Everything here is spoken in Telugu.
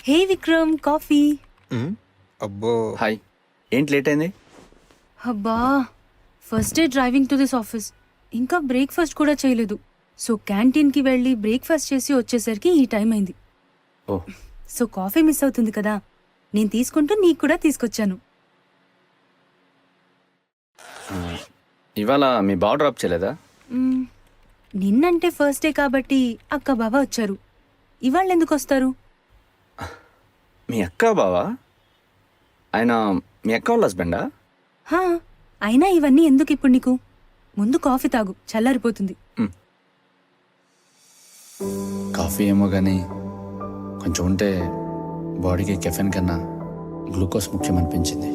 హే విక్రమ్, కాఫీ. అబ్బో. హాయ్, ఏంటి లేట్ అయింది? అబ్బా, first day driving to this office. ఇంకా బ్రేక్ఫాస్ట్ కూడా చేయలేదు. సో క్యాంటీన్కి వెళ్ళి బ్రేక్ఫాస్ట్ చేసి వచ్చేసరికి ఈ టైం అయింది. ఓ, సో కాఫీ మిస్ అవుతుంది కదా, నేను తీసుకుంటూ నీకు కూడా తీసుకొచ్చాను. ఇవాళ మీ బావ డ్రాప్ చేయలేదా? మ్మ్, నిన్నంటే ఫస్ట్ డే కాబట్టి అక్క బావ వచ్చారు. ఇవాళ ఎందుకు వస్తారు? మీ అక్క బావా? ఆయన మీ అక్క వాళ్ళ హస్బెండా? హా, అయినా ఇవన్నీ ఎందుకు ఇప్పుడు నీకు? ముందు కాఫీ తాగు, చల్లారిపోతుంది. కాఫీ ఏమో కానీ కొంచెం ఉంటే బాడీకి కెఫెన్ కన్నా గ్లూకోజ్ ముఖ్యం అనిపించింది.